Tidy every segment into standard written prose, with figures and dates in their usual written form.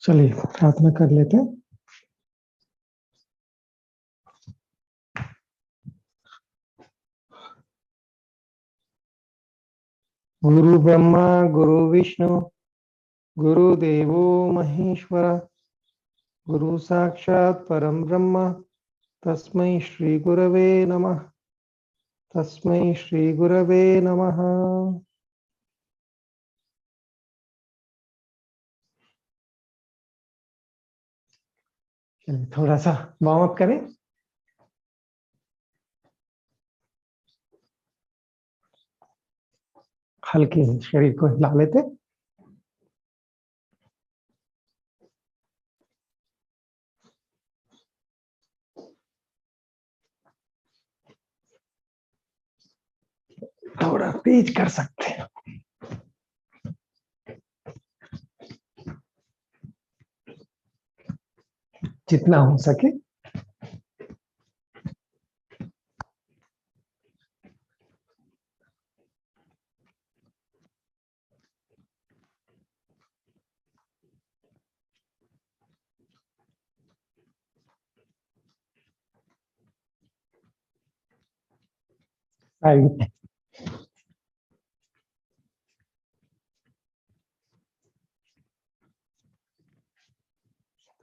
चलिए प्रार्थना कर लेते हैं। गुरु ब्रह्मा गुरु विष्णु गुरुदेवो महेश्वर गुरु साक्षात् परम ब्रह्म तस्मै श्री गुरवे नमः। तस्मै श्री गुरवे नमः। चलिए थोड़ा सा वार्म अप करें। हल्के से शरीर को हिला लेते। थोड़ा तेज कर सकते हैं जितना हो सके। साइड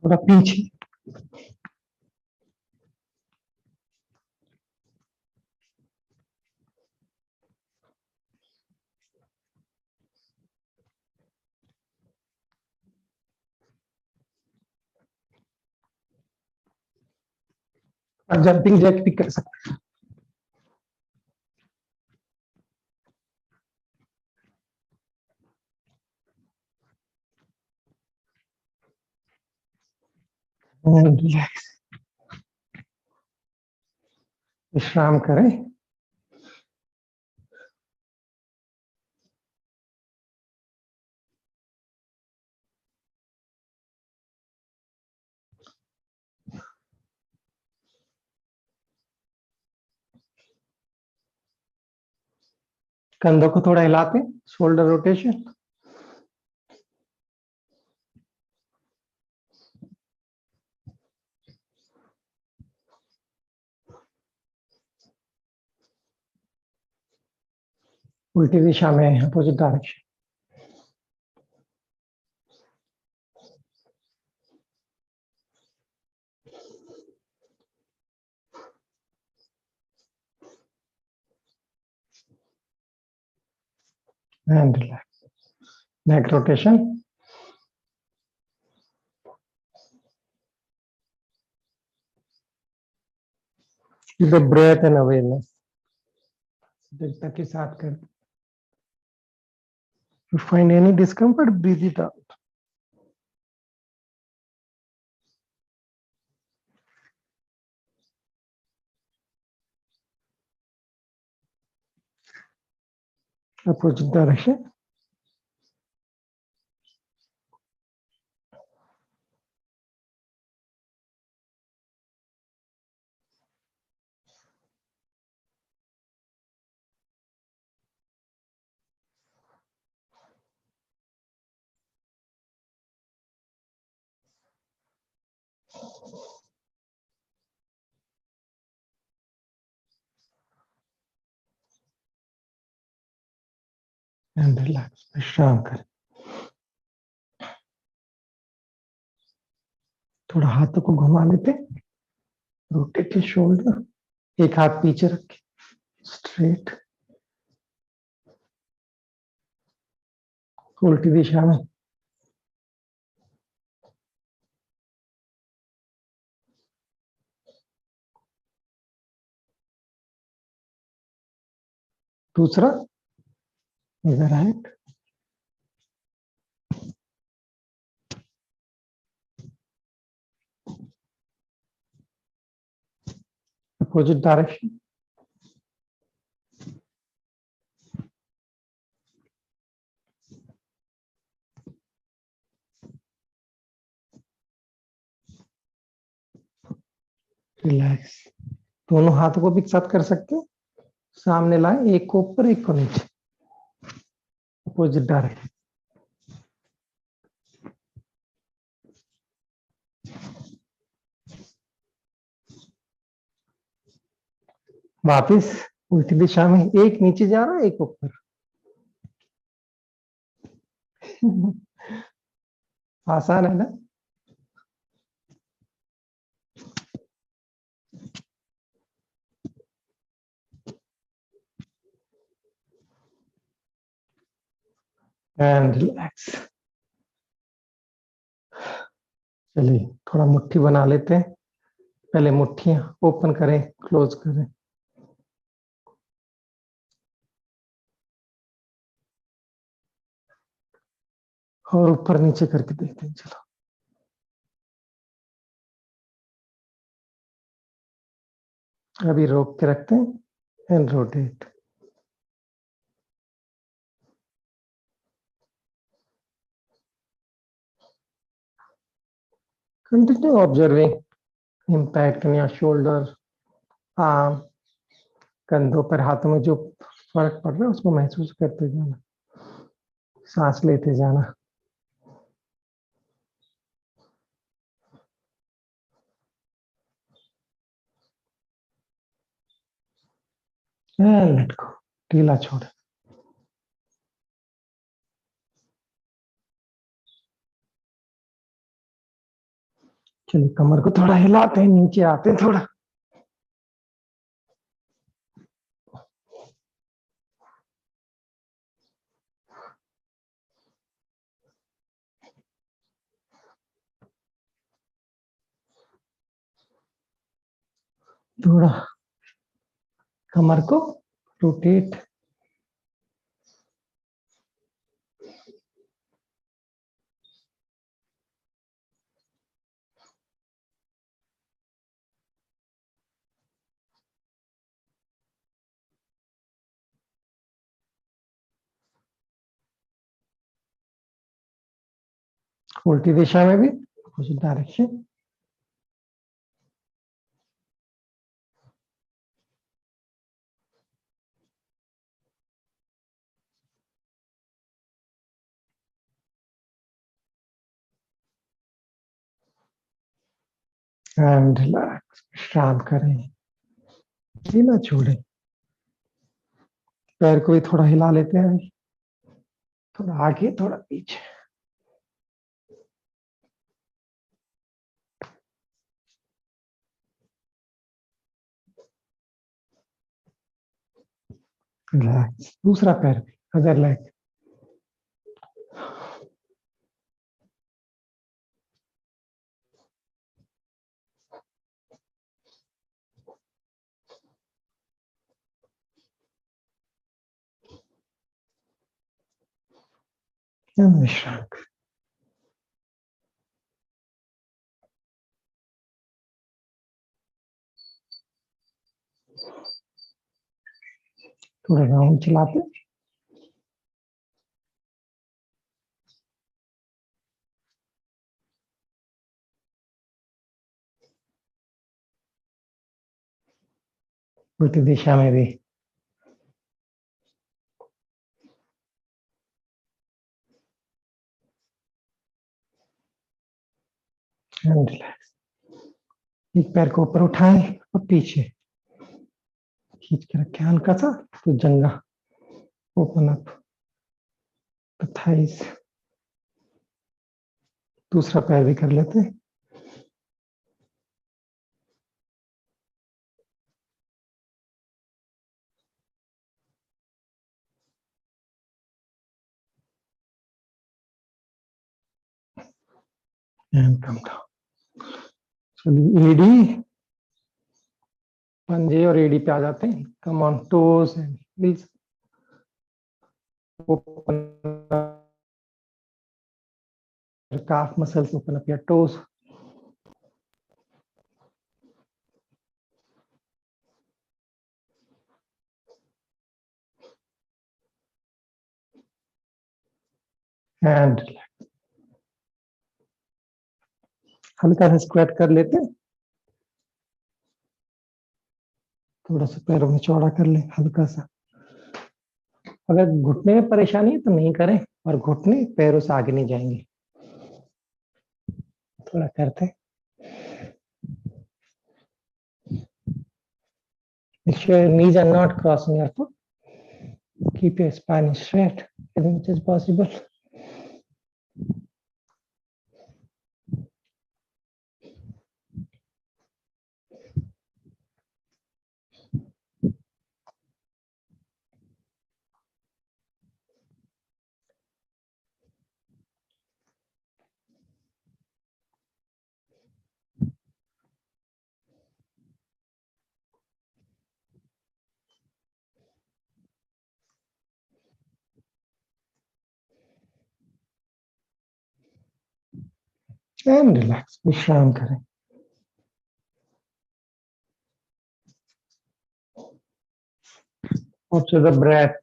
थोड़ा पीछे। और जंपिंग जैक भी कर सकते हैं। रिलैक्स विश्राम करें। कंधों को थोड़ा हिलाते, शोल्डर रोटेशन। उल्टी दिशा में opposite direction. And relax neck rotation. The breath and awareness दृढ़ता के साथ कर। You find any discomfort, breathe it out. Opposite direction. And relax विश्राम कर। थोड़ा हाथों को घुमा लेते, रोटेट शोल्डर। एक हाथ पीछे रखे स्ट्रेट, उल्टी दिशा में। दूसरा इधर राइट। Opposite direction. रिलैक्स। दोनों हाथों को भी एक साथ कर सकते हो, सामने लाए, एक को ऊपर एक को नीचे। Opposite direction. वापिस उल्टी दिशा में, एक नीचे जा रहा है एक ऊपर। आसान है ना। And relax. चलिए थोड़ा मुट्ठी बना लेते हैं। पहले मुट्ठियां ओपन करें, क्लोज करें। और ऊपर नीचे करके देखते हैं। चलो अभी रोक के रखते हैं and rotate. Continue observing impact in your shoulder, arm, कंधों पर, हाथों में जो फर्क पड़ रहा है उसको महसूस करते जाना, सांस लेते जाना। लेट गो, ढीला छोड़। चलिए कमर को थोड़ा हिलाते हैं, नीचे आते हैं थोड़ा। थोड़ा कमर को रोटेट। उल्टी दिशा में भी कुछ डायरेक्शन। एंड रिलैक्स, विश्राम करें, ढीला छोड़े। पैर को भी थोड़ा हिला लेते हैं अभी, थोड़ा आगे थोड़ा पीछे। रिलैक्स, दूसरा पैर भी, अदर लेग। विश्राम। थोड़ा राउंड चलाते, उल्टी दिशा में भी। एंड रिलैक्स, एक पैर को ऊपर उठाएं और पीछे खींच के रखें हल्का सा, तो जंगा ओपन अप, थाइस। दूसरा पैर भी कर लेते हैं। And come down. चलिए एडी, पंजे और एडी पे आ जाते हैं। Come on, toes and heels open, calf muscles open up your toes. And हल्का सा स्क्वाट कर लेते हैं, थोड़ा सा पैरों में चौड़ा कर ले हल्का सा। अगर घुटने में परेशानी है तो नहीं करें, और घुटने पैरों से आगे नहीं जाएंगे। थोड़ा करते हैं। sure your knees are not crossing your foot. Keep your spine straight as much as possible. And relax. विश्राम करें. Observe the breath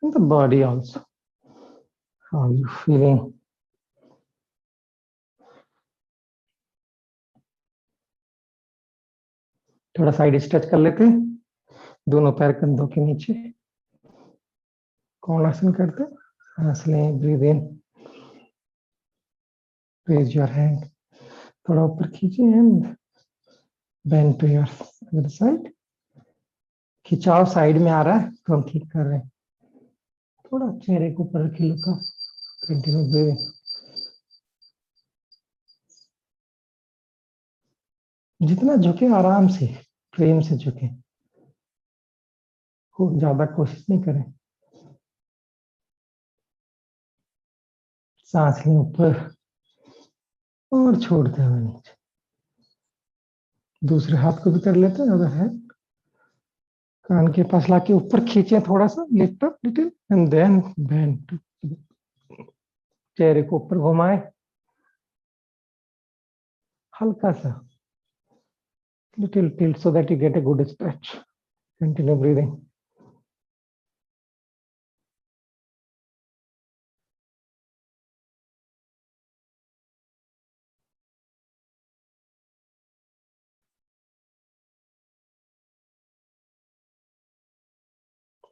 and the body also. How are you feeling? थोड़ा साइड स्ट्रेच कर लेते हैं. दोनों पैर कंधों के नीचे. कोणासन करते हैं. सांस लें. Breathe in. Raise your hand. थोड़ा ऊपर खींचिए and bend to your other side. खिंचाव साइड में आ रहा है तो हम ठीक कर रहे हैं. थोड़ा चेहरे को ऊपर रखिए. Look up. Continue breathing. जितना झुके आराम से, प्रेम से झुके. खूब ज्यादा कोशिश नहीं करें. सांस लें ऊपर और छोड़ते हुए नीचे. दूसरे हाथ को भी कर लेते हैं. अगर है कान के पास लाके ऊपर खींचे थोड़ा सा. Lift up little and then bend. चेहरे को ऊपर घुमाए हल्का सा. Little tilt so that you get a good stretch. Continue breathing.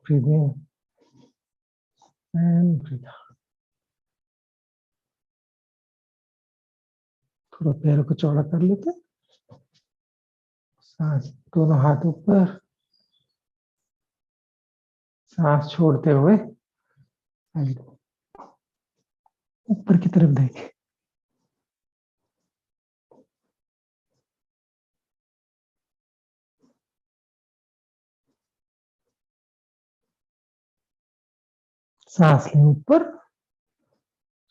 Breathe in and breathe out. थोड़ा पैरों को चौड़ा कर लेते हैं. सांस दोनों हाथ ऊपर. सांस छोड़ते हुए ऊपर की तरफ देखें. सांस लें ऊपर.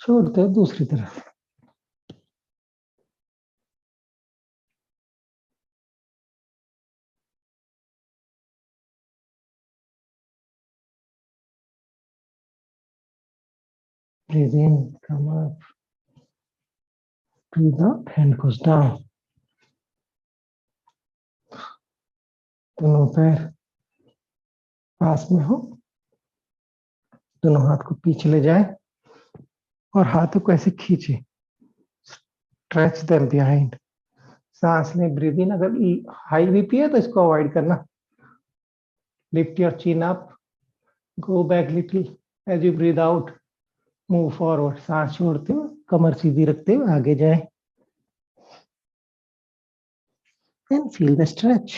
छोड़ते हुए दूसरी तरफ. Breathe in, come up. Breathe out, hand goes down. दोनों पैर पास में हो. दोनों हाथ को पीछे ले जाए और हाथों को ऐसे खींचे. Stretch them behind. सांस लें. Breathe in. अगर हाई बीपी है तो इसको अवॉइड करना. Lift your chin up. Go back little as you breathe out. Move forward. सांस छोड़ते हुए कमर सीधी रखते हुए आगे जाए. And feel the stretch.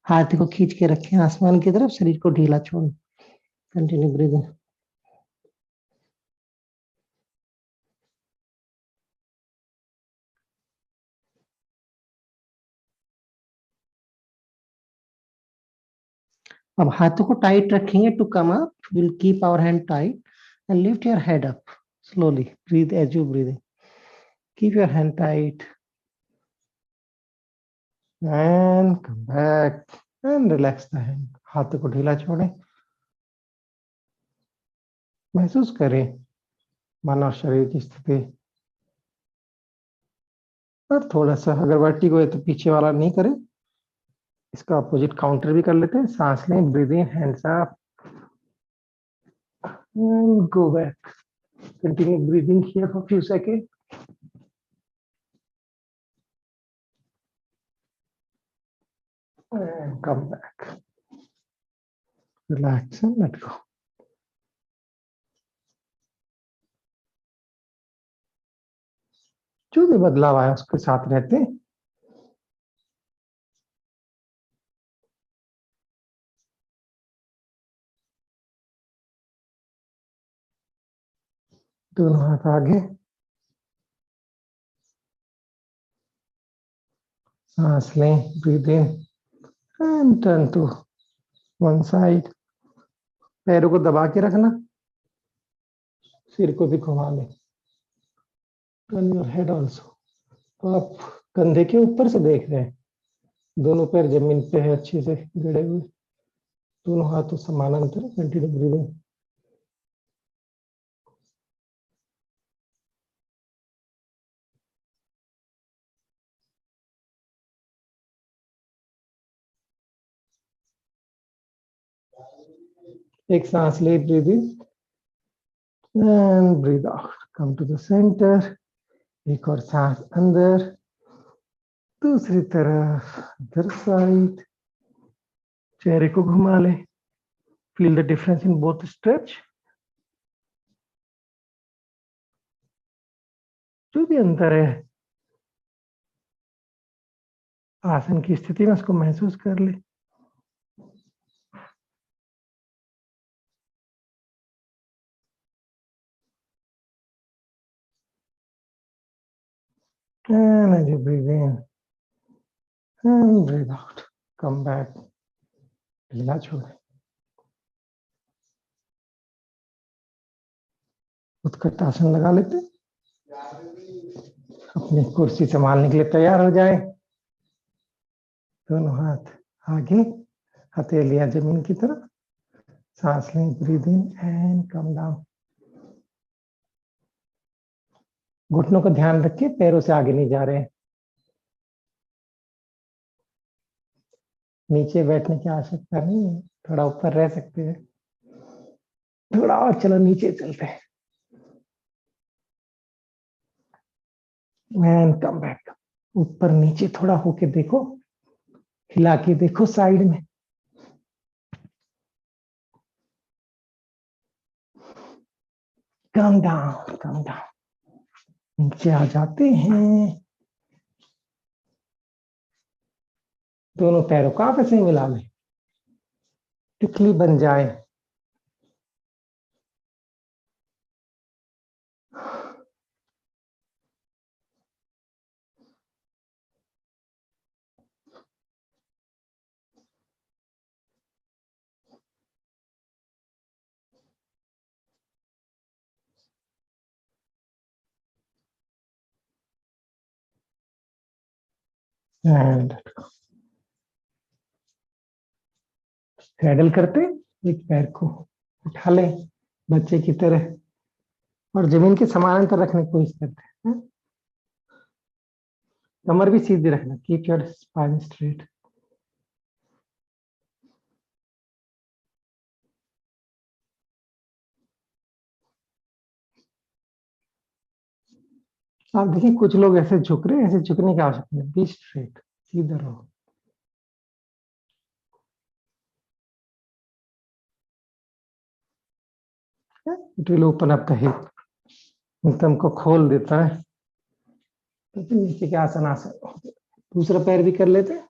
हाथ को खींच के रखें आसमान की तरफ. शरीर को ढीला छोड़ें. Continue breathing. अब हाथों को टाइट रखेंगे. To come up will keep our hand tight and lift your head up slowly. Breathe as you breathing. Keep your hand tight and come back and relax the hand. हाथों को ढीला छोड़ें. महसूस करें मन और शरीर की स्थिति. और थोड़ा सा अगर वर्टिगो है तो पीछे वाला नहीं करें. इसका अपोजिट काउंटर भी कर लेते हैं. सांस लें. Breathe in. Hands up and go back. Continue breathing here for a few seconds. And come back. Relax and let go. जो भी बदलाव आया उसके साथ रहते हैं. दोनों हाथ आगे, सांस लें, breathe in and turn to one side. पैरों को दबा के रखना, सिर को भी घुमा लें। Turn your head also. तो आप कंधे के ऊपर से देख रहे हैं, दोनों पैर जमीन पे है अच्छे से गड़े हुए, दोनों हाथों समानांतर। Continue breathing. एक सांस ले, breathe in and breathe out, come to the centre. एक और सांस अंदर, दूसरी तरफ, अदर साइड। चेहरे को घुमा ले, feel the difference in both stretch. जो भी अंतर है आसन की स्थिति में, उसको महसूस कर ले। And as you breathe in and breathe out, come back. ढीला छोड़े। उत्कट आसन लगा लेते, अपनी कुर्सी संभालने के लिए तैयार हो जाए। दोनों हाथ आगे, हथेलियां जमीन की तरफ। सांस लें, breathe in and come down. घुटनों का ध्यान रखिए, पैरों से आगे नहीं जा रहे हैं। नीचे बैठने की आवश्यकता नहीं है, थोड़ा ऊपर रह सकते हैं। थोड़ा और चलो, नीचे चलते हैं। And come back. ऊपर नीचे थोड़ा होके देखो, हिला के देखो साइड में। कम डाउन, कम डाउन। नीचे आ जाते हैं। दोनों पैरों को आपस में मिला लें, तितली बन जाए। एंड सैडल करते, एक पैर को उठा लें बच्चे की तरह और जमीन के समानांतर रखने की कोशिश करते हैं। कमर भी सीधी रखना, कीप योर स्पाइन स्ट्रेट। आप देखिए, कुछ लोग ऐसे झुक रहे हैं, ऐसे झुकने की आवश्यकता नहीं, बी स्ट्रेट, सीधा रहो। It will open up the hip, एकदम को खोल देता है। तो फिर नीचे के आसन आसन, दूसरा पैर भी कर लेते हैं।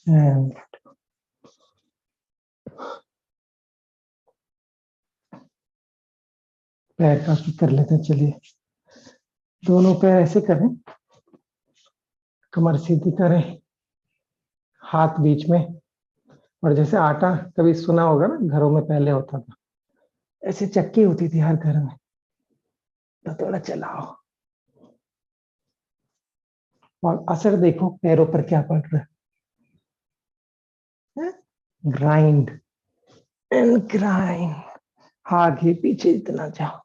And पैर का कर लेते हैं। चलिए, दोनों पैर ऐसे करें, कमर सीधी करें, हाथ बीच में। और जैसे आटा कभी सुना होगा ना, घरों में पहले होता था, ऐसे चक्की होती थी हर घर में, तो थोड़ा चलाओ और असर देखो पैरों पर क्या पड़ रहा है। ग्राइंड एंड ग्राइंड, आगे पीछे इतना जाओ।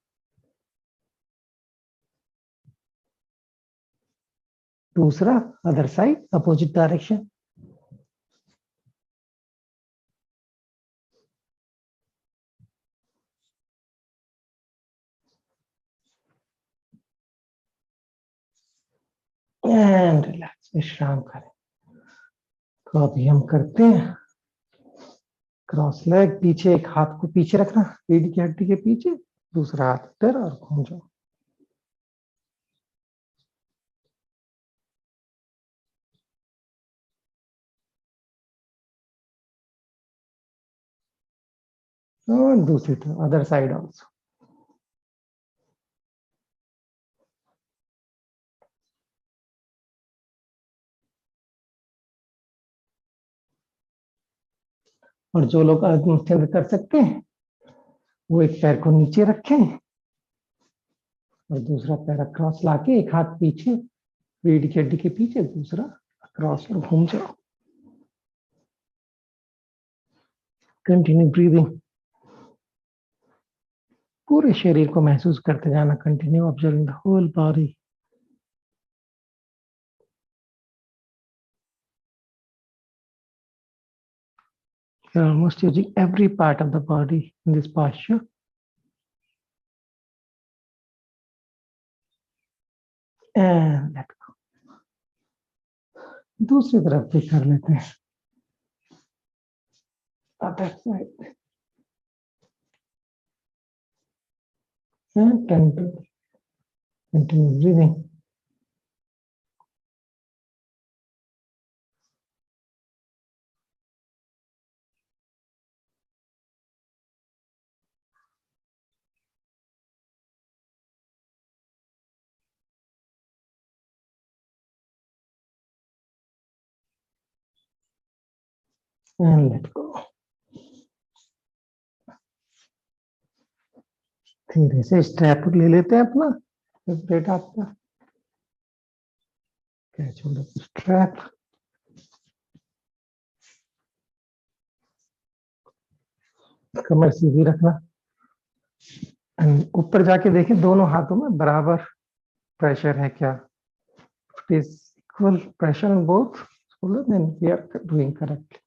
दूसरा, other side, opposite direction. And relax, विश्राम करें। तो अभी हम करते हैं क्रॉस लेग, पीछे एक हाथ को पीछे रखना, रीढ़ की हड्डी के पीछे, दूसरा हाथ इधर और घूम जाओ। और दूसरी तरफ अदर साइड ऑल्सो। और जो लोग आत्मचंद्र कर सकते हैं वो एक पैर को नीचे रखें और दूसरा पैर क्रॉस लाके एक हाथ पीछे रीढ़ की हड्डी के पीछे, दूसरा क्रॉस और घूम जाओ। कंटिन्यू ब्रीदिंग, पूरे शरीर को महसूस करते जाना। Continue observing the whole body. You're almost using every part of the body in this posture. And let go. दूसरी तरफ भी कर लेते हैं। Other side. And continue breathing. And let go. धीरे से स्ट्रैप ले लेते हैं अपना सेपरेट आपका। Catch hold of strap. कमर सीधी रखना। ऊपर जाके देखें दोनों हाथों में बराबर प्रेशर है क्या। It is equal pressure on both shoulders, then we are doing correctly.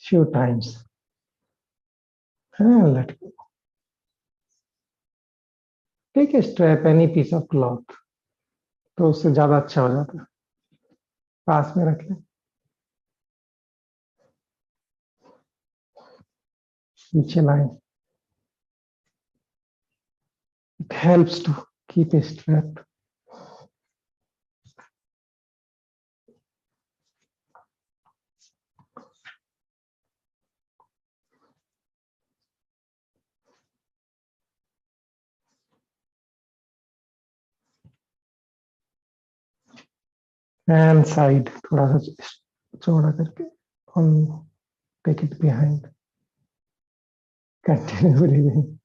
Few times. And let go. Take a strap, any piece of cloth, तो उससे ज्यादा अच्छा हो जाता है। पास में रख लें। पीछे लाएं। It helps to keep a strap. And side, थोड़ा सा चौड़ा करके on, take it behind. Continue breathing.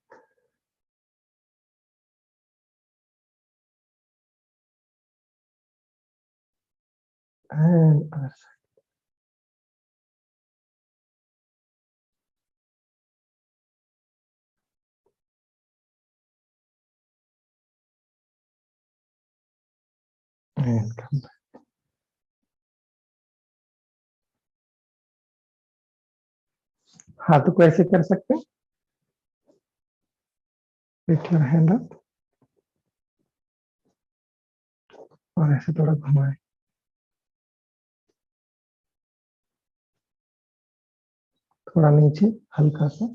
And other side. And come back. हाथ को ऐसे कर सकते हैं। Lift your hand up. और ऐसे थोड़ा घुमाएं। थोड़ा नीचे हल्का सा।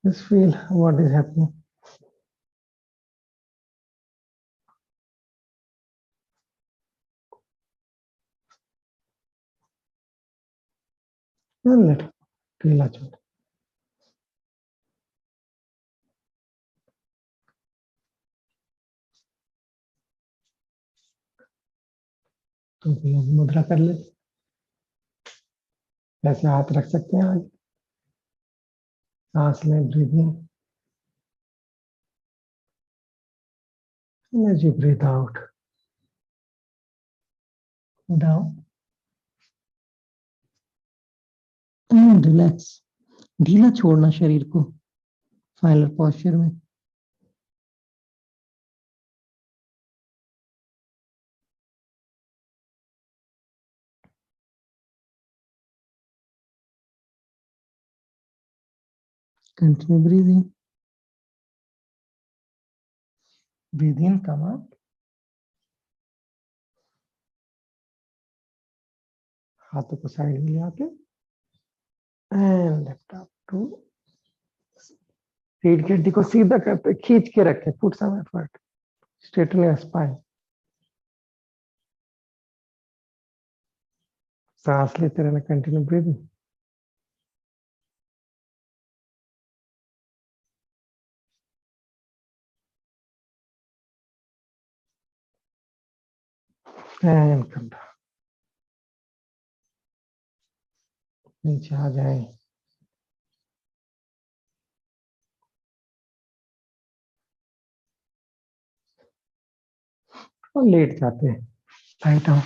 Just feel what is happening. And let go. ढीला छोड़। तो मुद्रा कर ले। ऐसे हाथ रख सकते हैं आगे। सांस लें, breathing. As you breathe out, down and relax. ढीला छोड़ना शरीर को फाइनल पोस्चर में। Continue breathing. Breathe in, come up. हाथों को साइड में ले आके एंड लिफ्ट अप टू रीढ़ की हड्डी को सीधा करते खींच के रखे put some effort straighten your spine सांस लेते रहना continue breathing and come down नीचे आ जाए और लेट जाते हैं right down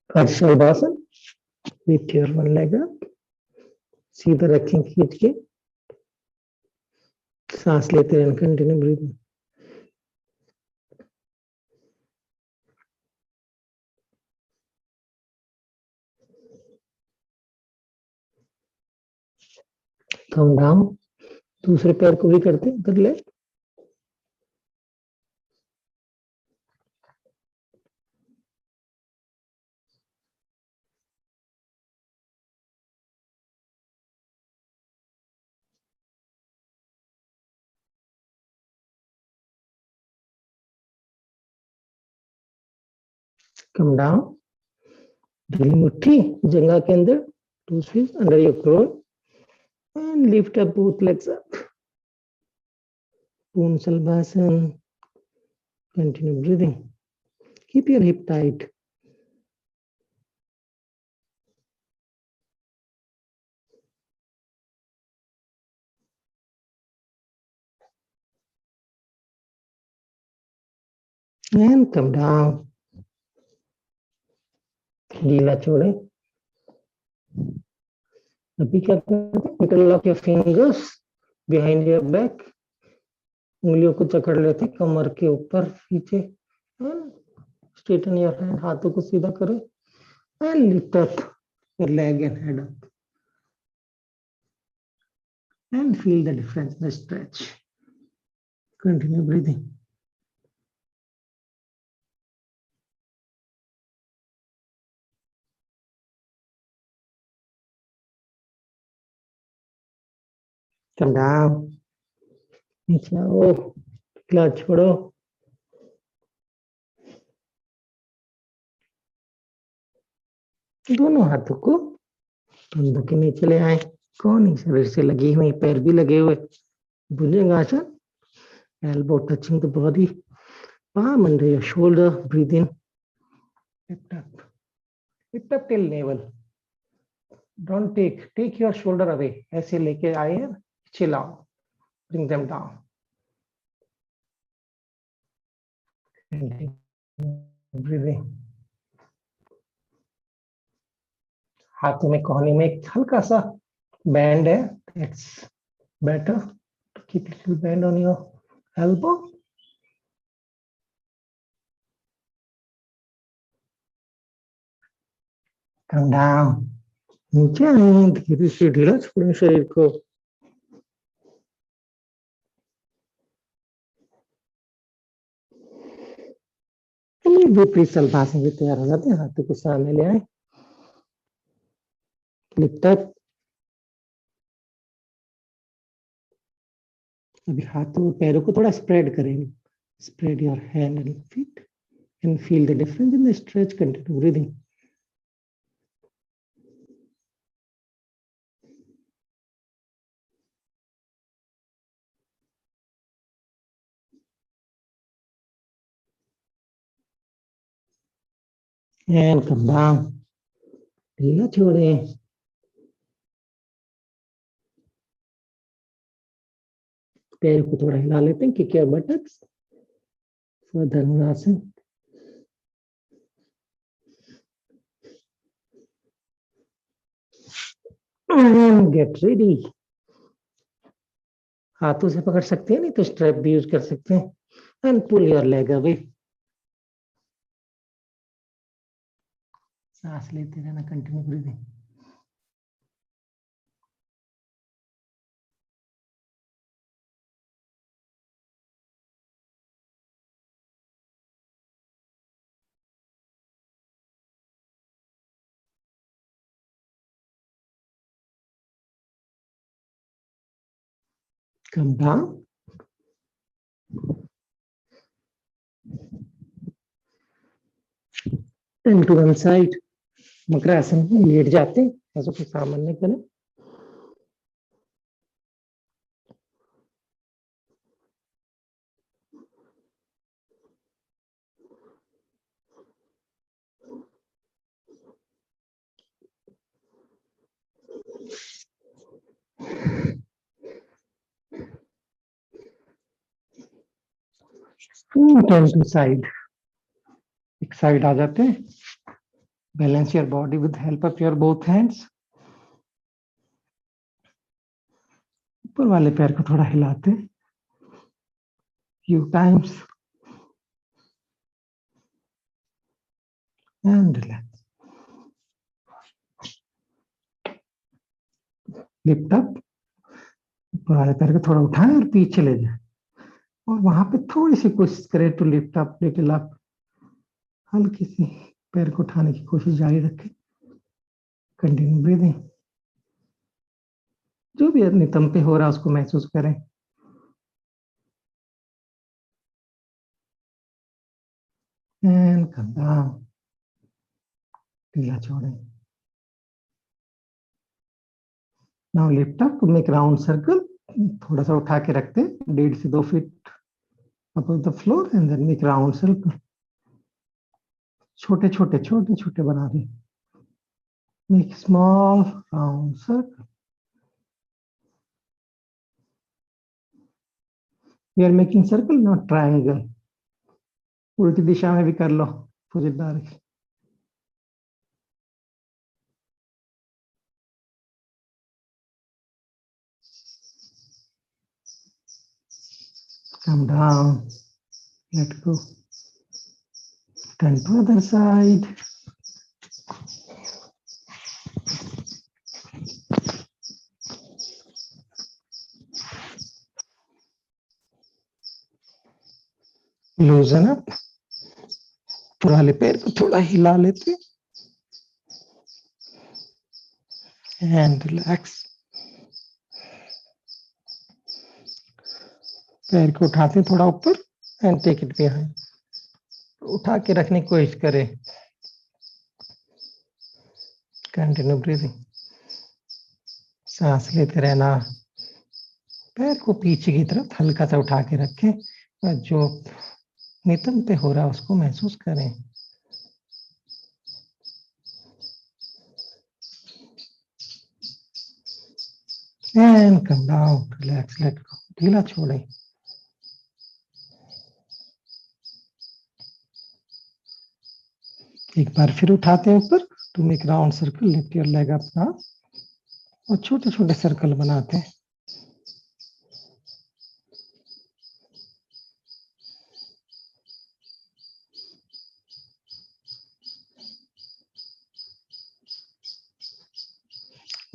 Shalabhasana lift your one leg up सीधा रखें खींच के सांस लेते रहना कंटिन्यू ब्रीदिंग कम डाउन दूसरे पैर को भी करते उधर ले कम डाउन ढीली मुट्ठी जंगा के अंदर two feet under your groin and lift up both legs up पूर्ण shalabhasana continue breathing keep your hip tight and come down गीला छोड़े अभी क्या करते हैं lock your fingers behind your back उंगलियों को जकड़ लेते कमर के ऊपर पीछे स्ट्रेटन योर हैंड हाथों को सीधा करें and lift up your leg and head up and feel the difference the stretch continue breathing come down नीचे आओ क्लच छोड़ो दोनों हाथों को कंधों के नीचे ले आए कोहनी शरीर से लगी हुई पैर भी लगे हुए भुजंगासन elbow touching the body palm under your shoulder breathe in lift up till navel don't take your shoulder away ऐसे लेके आए हैं chill out bring them down breathing हाथों में कोहनी में एक हल्का सा बैंड है that's better keep a little band on your elbow come down नीचे आए धीरे से ढीला छोड़ें शरीर को विपरीत शलभासन भी तैयार हो जाते हैं हाथों को सामने ले आए लिफ्ट अप अभी हाथों पैरों को थोड़ा स्प्रेड करेंगे spread your hand and feet and feel the difference in the stretch continue breathing and come down ढीला छोड़ें पैर को थोड़ा हिला लेते हैं kick your buttocks for dhanurasana and get ready हाथों से पकड़ सकते हैं, नहीं तो स्ट्रैप भी यूज कर सकते हैं। And pull your leg away. सांस लेते रहना, continue breathing. Come down. Turn to one side. Makarasana में लेट जाते हैं, ऐसा कुछ सामान्य करें। Turn to side. एक साइड आ जाते हैं। Balance your body with help of your both hands. ऊपर वाले पैर को थोड़ा हिलाते हैं few times and relax. Lift up. ऊपर वाले पैर को थोड़ा उठाएं और पीछे ले जाएं, और वहां पे थोड़ी सी कोशिश करें to lift up, little up. हल्की सी पैर को उठाने की कोशिश जारी रखें। Continue breathing. जो भी अपने दम पे हो रहा है उसको महसूस करें। And come down. ढीला छोड़ें। Now lift up, make round circle. थोड़ा सा उठा के रखते हैं 1.5 से 2 feet above the floor and then make round circle. छोटे छोटे छोटे छोटे बना दें। Make small round circle. We are making circle, not triangle. उल्टी दिशा में भी कर लो, opposite direction. Come down. Let go. Turn to other side. Loosen up. पुराने पैर को थोड़ा हिला लेते and relax. पैर को उठाते थोड़ा ऊपर and take it behind. उठा के रखने की कोशिश करें। Continue breathing. सांस लेते रहना। पैर को पीछे की तरफ हल्का सा उठा के रखें और जो नितंब पे हो रहा है उसको महसूस करें। And come down, relax, let go. ढीला छोड़ें। एक बार फिर उठाते हैं ऊपर to make round circle. Lift your leg up now और छोटे छोटे सर्कल बनाते हैं।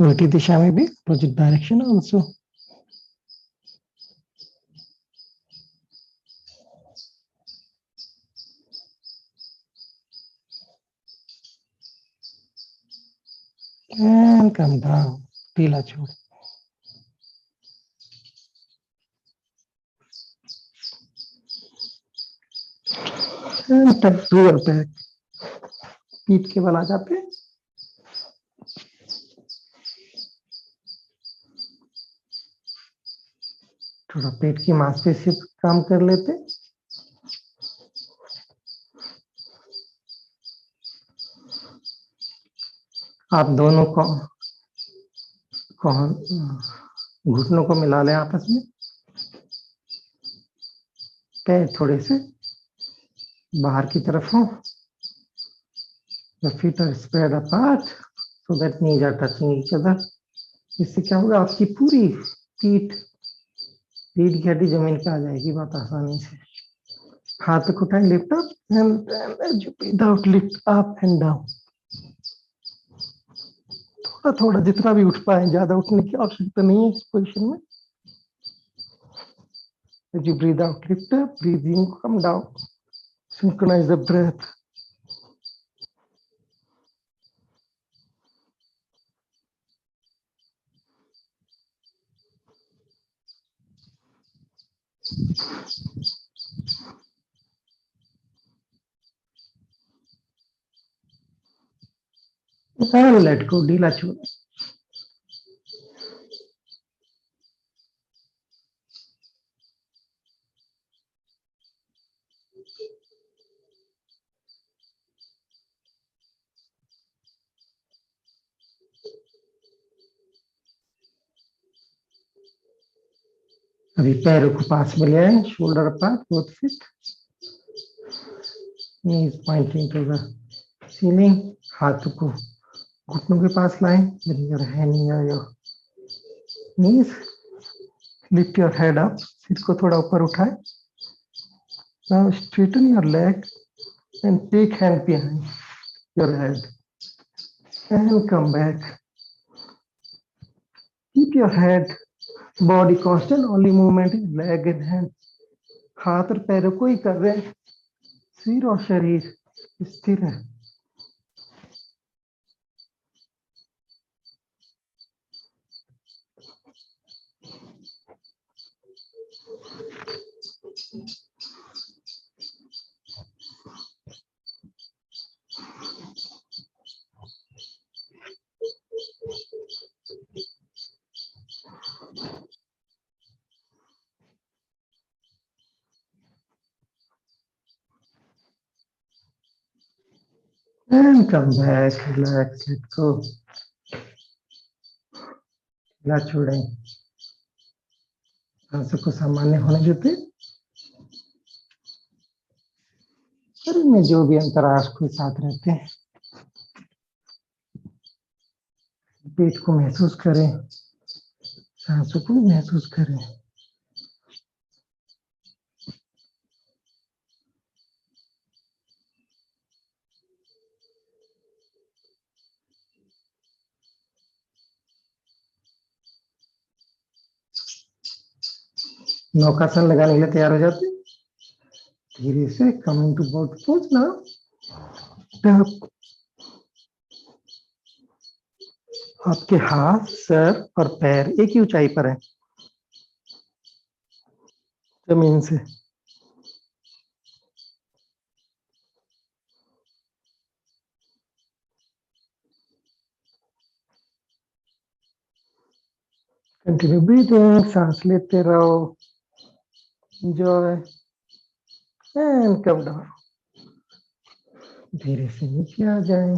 उल्टी दिशा में भी, opposite direction also. And come down, ढीला छोड़। And touch to your back. पीठ के बल आ जाते हैं। थोड़ा पेट की मांसपेशी पे काम कर लेते। आप दोनों को घुटनों को मिला लें आपस में। पैर थोड़े से बाहर की तरफ हो। The feet are spread apart so that knees are touching each other. इससे क्या होगा, आपकी पूरी पीठ रीढ़ की हड्डी जमीन पे आ जाएगी बहुत आसानी से। हाथ को उठाएं, lift up and breathe out, lift up and down. थोड़ा थोड़ा जितना भी उठ पाए, ज्यादा उठने की आवश्यकता नहीं है इस पोजीशन में। As you breathe out, lift up, breathe in, come down. Synchronize the breath. And let go, ढीला छोड़ो। अभी पैरों को पास में ले आए, shoulder apart, both feet, knees pointing to the ceiling. हाथों को घुटनों के पास लाएं, bring your hand near your knees, lift your head up, सिर को थोड़ा ऊपर उठाएं. Now straighten your leg and take hand behind your head and come back. Keep your head, body constant, only movement is leg and hand. हाथ और पैरों को ही कर रहे हैं, सिर और शरीर स्थिर है. And come back, relax, let go. ना छोड़ें, सांसों को सामान्य होने देते. शरीर में जो भी अंतराश के साथ रहते हैं, पेट को महसूस करें, सांसों को महसूस करें. नौकासन लगाने के लिए तैयार हो जाते हैं. धीरे से coming to boat pose now. आपके हाथ, सर और पैर एक ही ऊंचाई पर है जमीन से. कंटिन्यू ब्रीथिंग, सांस लेते रहो. Enjoy and come down. धीरे से नीचे आ जाए.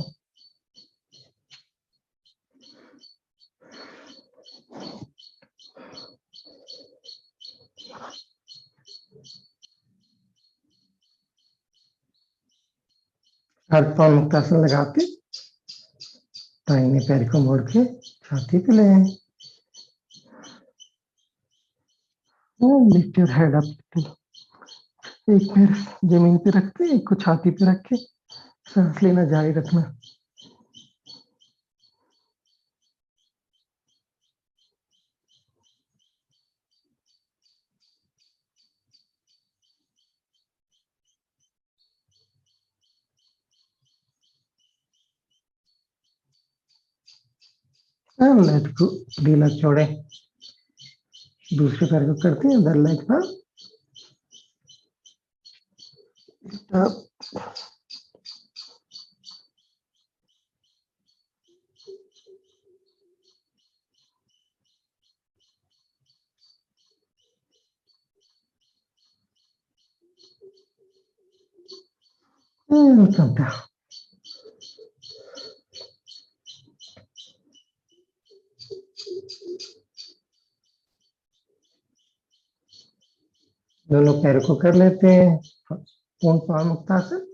अर्धपान मुक्तासन लगाते, दाहिने पैर को मोड़ के छाती पे ले आए. Lift your head up. एक पैर जमीन पे रखते, एक को छाती पे रख के सांस लेना जारी रखना. लेट को ढीला छोड़े. दूसरे पैर को करते हैं इधर लेग पर. and come down. दोनों पैर को कर लेते हैं पूर्ण पान मुक्तासन.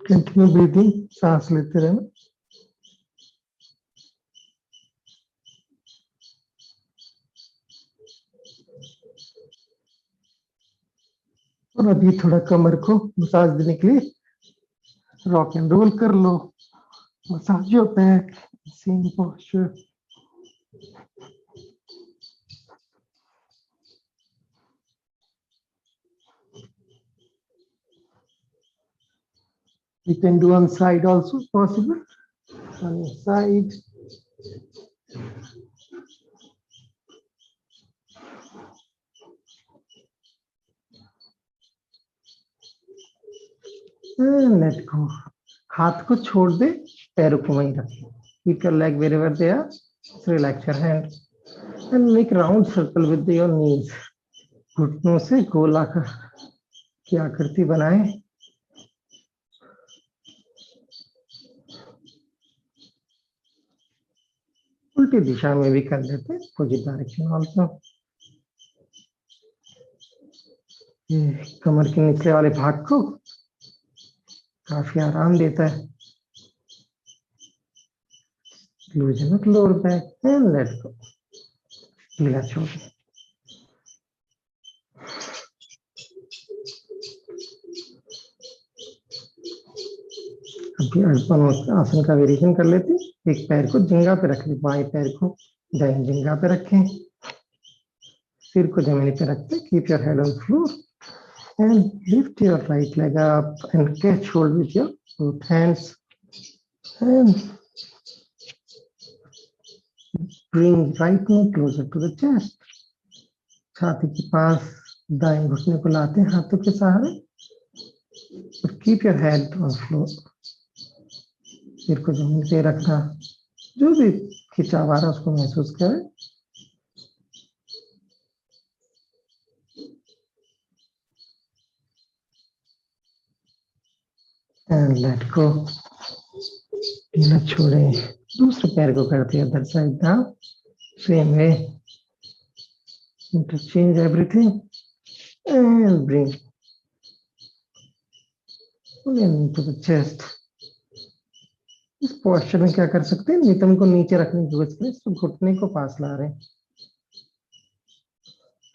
कंटिन्यू ब्रीथिंग, सांस लेते रहना. और अभी थोड़ा कमर को मसाज देने के लिए रॉक एंड रोल कर लो. Massage your back, same posture. You can do on side also possible. On your side. And let go. हाथ को छोड़ दे, पैरों को वहीं रखें. Keep your leg wherever they are. So relax your hand and make round circle with your knees. घुटनों से गोलाकार की आकृति बनाएं. उल्टी दिशा में भी कर लेते हैं. Opposite direction also. कमर के निचले वाले भाग को काफी आराम देता है. Loosen up lower back and let go. ढीला छोड़. अभी आसन का वेरिएशन कर लेते हैं. एक पैर को जंघा पे रख लें, बाएं पैर को दाहिनी जंघा पे रखें, सिर को जमीन पे रखते. Keep your head on floor and lift your right leg up and catch hold with your both hands and bring right knee closer to the chest. छाती के पास दाएं घुटने को लाते हैं हाथों के सहारे. Keep your head on floor. सिर को जमीन पे रखना. जो भी खिंचाव आ रहा है उसको महसूस करें. And let go. ढीला छोड़े. दूसरे पैर को करते हैं other side down. Same way. Interchange everything and bring into the chest. इस पोस्चर में क्या कर सकते हैं, नितंब को नीचे रखने की कोशिश करें, तो घुटने को पास ला रहे हैं.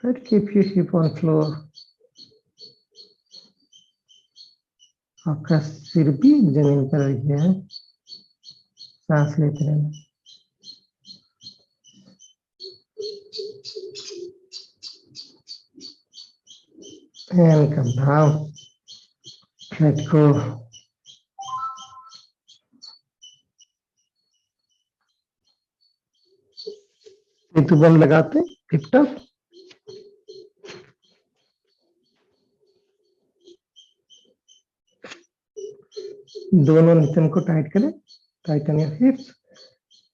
Right, keep your hip on floor. आपका सिर भी जमीन पर रख गया है. सांस लेते रहना. And come down. Let go. सेतु बंद लगाते हैं. Lift up. दोनों नितंब को टाइट करें. Titan your hips.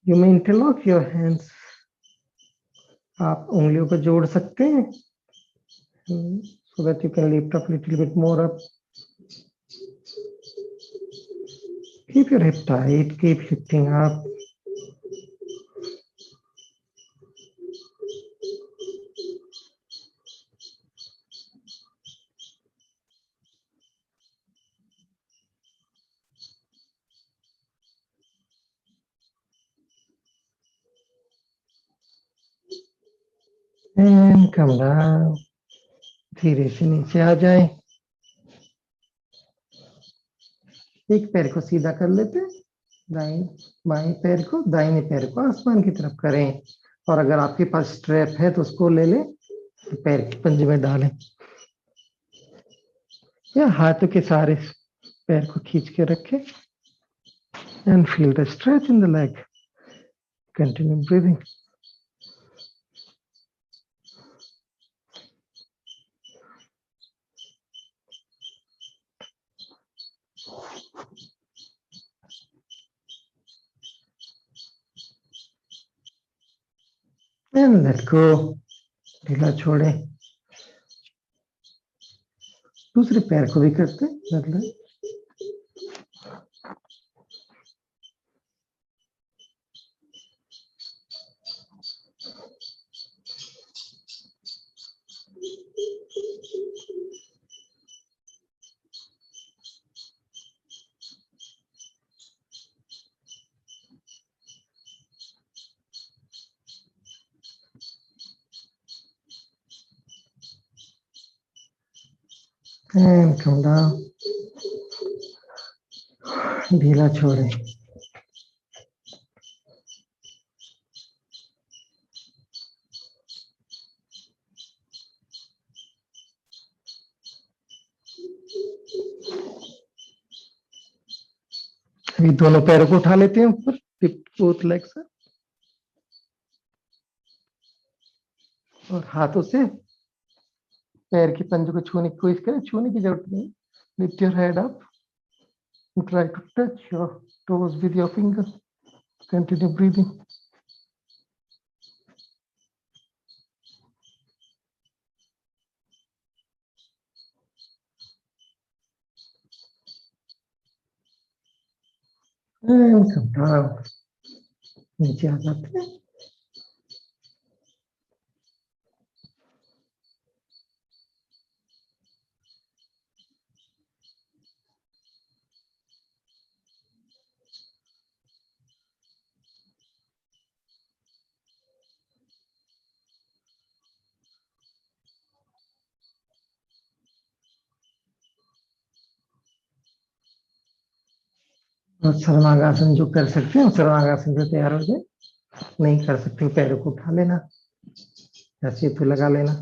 You may interlock your hands. आप उंगलियों को जोड़ सकते हैं so that you can lift up little bit more up. Keep your hip tight. Keep lifting up. And come down. धीरे से नीचे आ जाए. एक पैर को सीधा कर लेते हैं. बाएं पैर को दाहिने पैर को आसमान की तरफ करें. और अगर आपके पास स्ट्रैप है तो उसको ले लें, पैर के पंजे में डालें या हाथों के सहारे पैर को खींच के रखें. And feel the stretch in the leg. Continue breathing. And let go. ढीला छोड़े. दूसरे पैर को भी करते हैं. and come down. ढीला छोड़े. अभी दोनों पैरों को उठा लेते हैं ऊपर, बोथ लेग्स से, और हाथों से पैर की पंजों को छूने की कोशिश करें. छूने की जरूरत नहीं. Lift your head up, try to touch your toes with your finger. Continue breathing. And come down. नीचे आ जाते हैं. और सर्वांगासन जो कर सकते हैं सर्वांगासन से तैयार हो जाए. नहीं कर सकते पैरों को उठा लेना, ऐसे तो लगा लेना.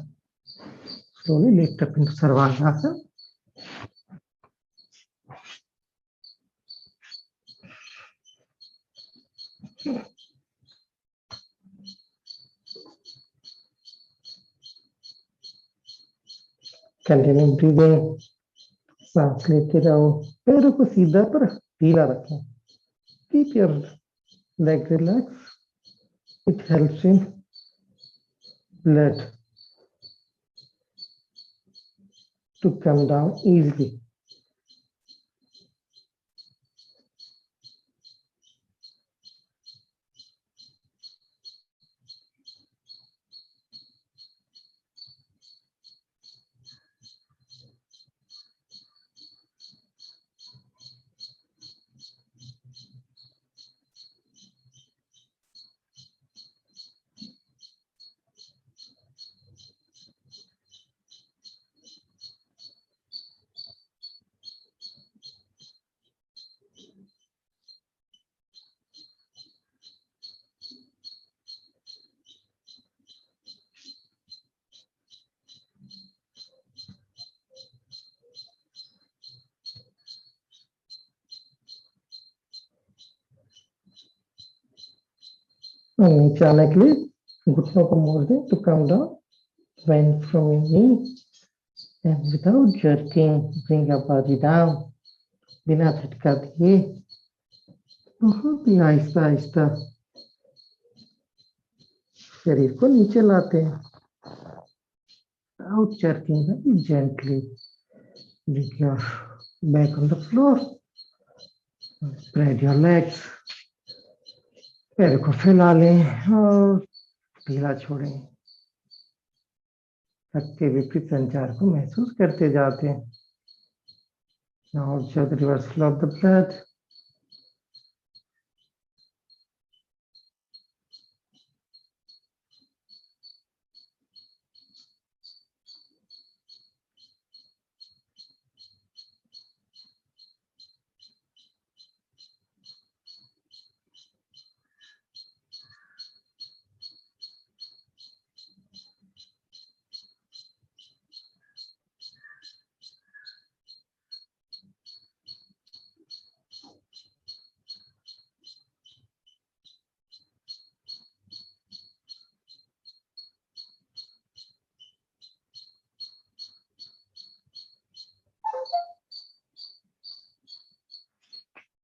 slowly lift up into sarvangasana. Continue breathing. सांस लेते रहो. पैरों को सीधा पर ढीला रखें. Keep your leg relaxed. It helps in blood to come down easily. नीचे आने के लिए घुटनों को मोड़ दें to come down. Bend from your knee and without jerking, bring your body down. बिना झटका दिए बहुत ही आहिस्ता आहिस्ता शरीर को नीचे लाते हैं. Without jerking, very gently bring your back on the floor. Spread your legs. पैर को फैला लें और ढीला छोड़ें. सबके विपरीत संचार को महसूस करते जाते हैं. Now observe the reversal of the breath.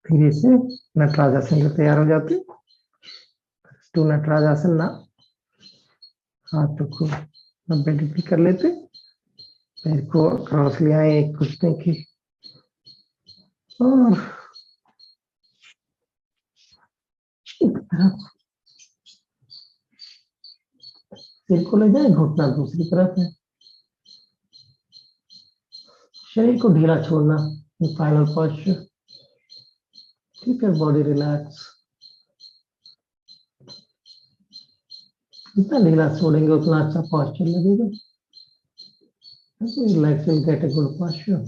फिर इसे नटराजासन में तैयार हो जाते हैं. टू नटराजासन ना हाथों को 90 डिग्री कर लेते. पैर को क्रॉस ले आए एक घुटने की और एक तरफ सिर को ले जाए. घुटना दूसरी तरफ है. शरीर को ढीला छोड़ना. Final posture. Keep your body relaxed. जितना ढीला छोड़ेंगे उतना अच्छा पोस्चर लगेगा. So his legs will get a good posture.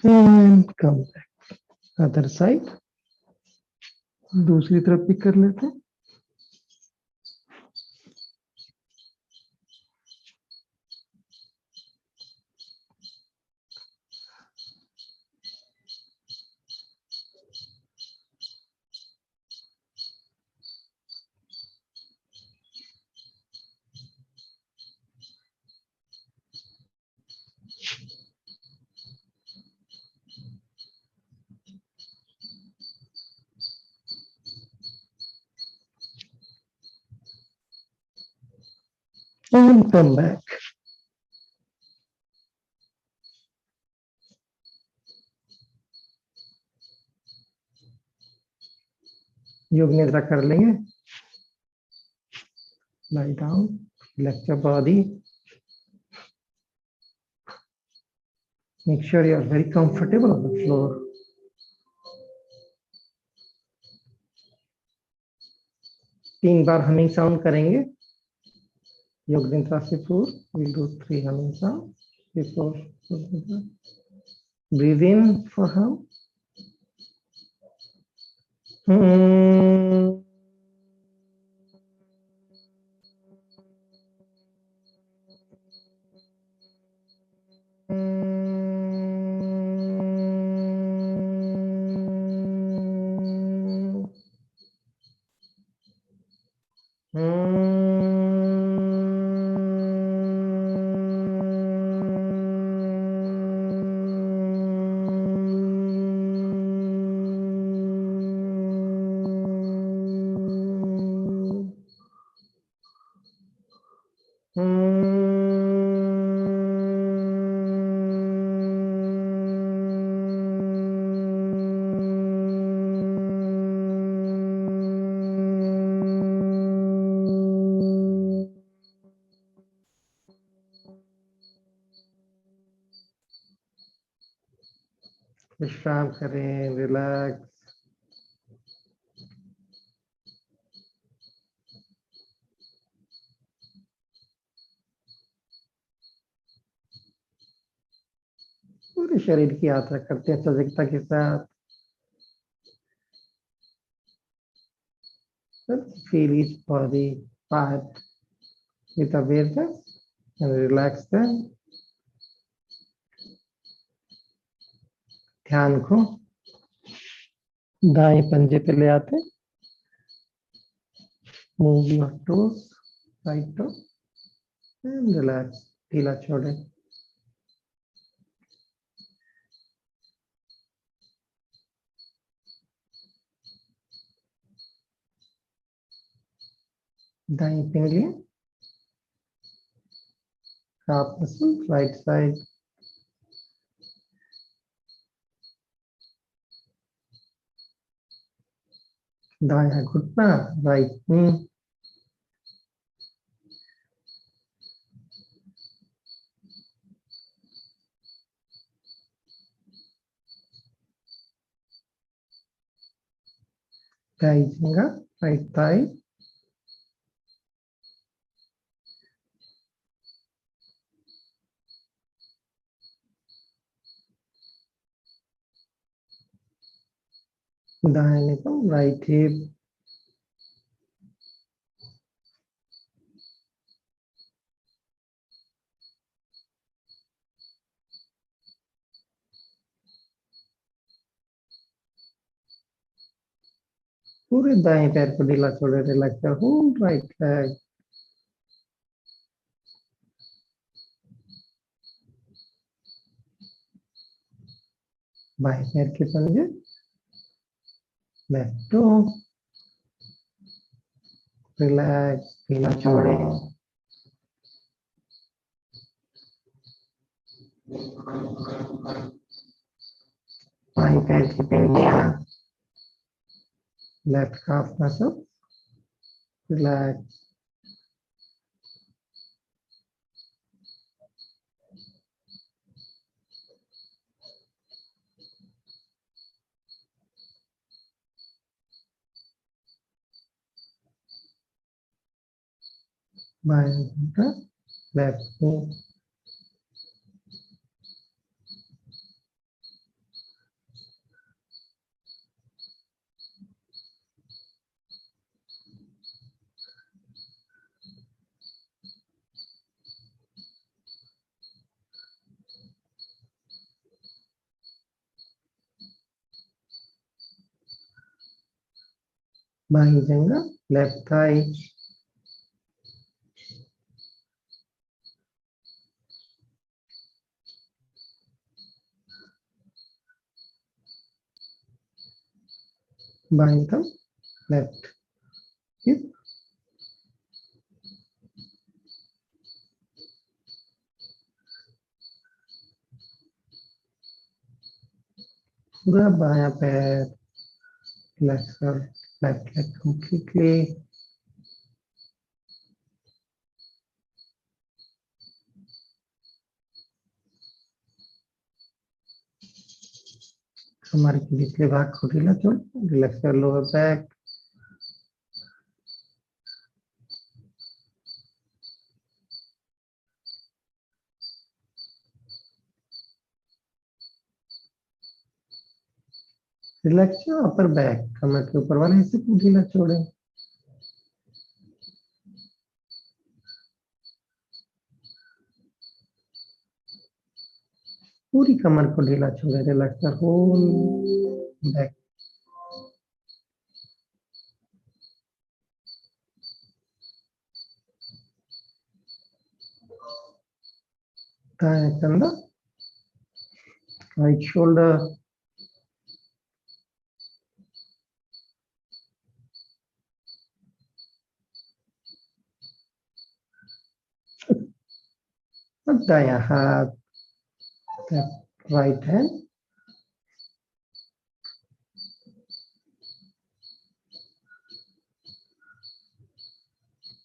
And come back. Other side. दूसरी तरफ भी कर लेते हैं. And come back. योग निद्रा कर लेंगे. Lie down. Relax your body. Make sure you are very comfortable on the floor. तीन बार हमिंग साउंड करेंगे. योग निद्रा से पूर्व we'll do 3 humming sound before Yog Nidra. Breathe in for hum. विश्राम करें. रिलैक्स. पूरे शरीर की यात्रा करते हैं सजगता के साथ. Feel each body part with awareness and relax them. ध्यान को दाएं पंजे पे ले आते. Move your toes, right toe, and relax. ढीला छोड़े. दाएं पिंगली. calf muscle, right side. दायां घुटना, right knee. दाई जंगा, right thigh. दाएं निकम, right hip. पूरे दाएं पैर को ढीला छोड़े. Relax your whole right leg. बाएं पैर के पंजे. Left toe. रिलैक्स. ढीला छोड़े. बाएं पैर की पंजियां. Left calf muscle. Relax. बाएं का लेफ्ट में, बाई जंगा लेफ्ट थाई, बाई थम लेफ्ट हिप, पूरा बायां पैर लेफ्ट लेग completely, हमारे पिछले भाग को ढीला छोड़, रिलैक्स कर lower back, relax upper back, कमर के ऊपर वाले हिस्से को ढीला छोड़ें, पूरी कमर को ढीला छोड़ें, रिलैक्स कर होल बैक, दाएं कंधा, राइट शोल्डर, अब दायां हाथ, राइट हैंड,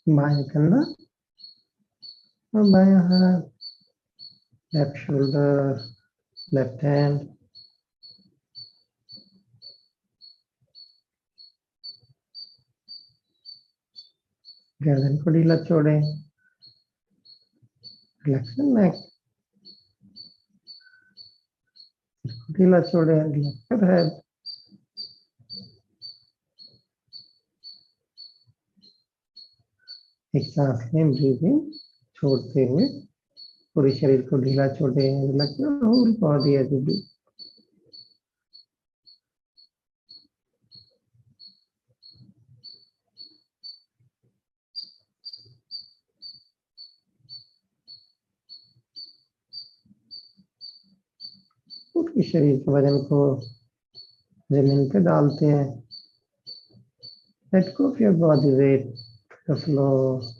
बाएं कंधा और बायां हाथ, लेफ्ट शोल्डर, लेफ्ट हैंड, गर्दन को ढीला छोड़ें, रिलैक्स नेक, ढीला छोड़ें, रिलैक्स कर हेड, एक सांस लें, ब्रीदिंग छोड़ते हुए पूरे शरीर को ढीला छोड़ें, relax whole body as you breathe, पूरे शरीर के वजन को जमीन पे डालते हैं, let go of your body weight the floor,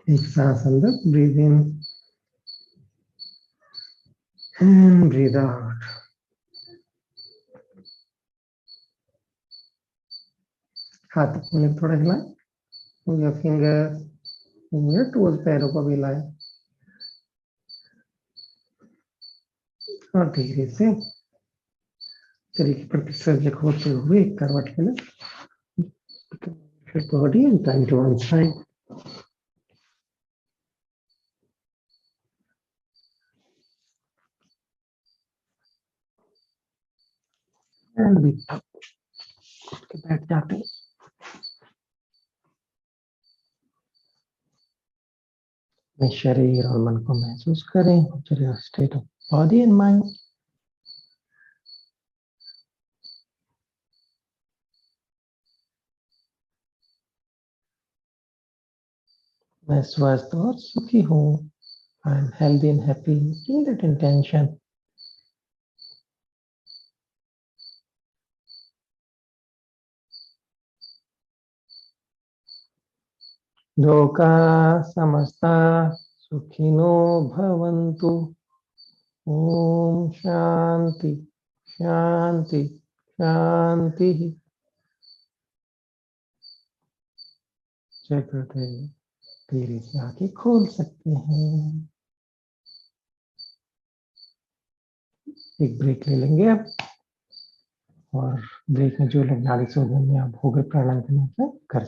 एक सांस अंदर, breathe in and breathe out, हाथ को मैंने थोड़ा हिलाए या फिंगर टोज पैरों को भी हिलाए और धीरे से शरीर की प्रतिसर्जक होते हुए करवट के लिए body and time to one side and भी बैठ जाते हैं। अपने शरीर और मन को महसूस करें state of body and mind. मैं स्वस्थ और सुखी हूँ। I am healthy and happy in that intention. लोका समस्ता सुखिनो भवन्तु। ओम शांति शांति शांति। जय गुरुदेव। धीरे से आंखें खोल सकते हैं। एक ब्रेक ले लेंगे अब और ब्रेक में जो लोग नाड़ी शोधन में अब हो गए प्राणायाम करने से कर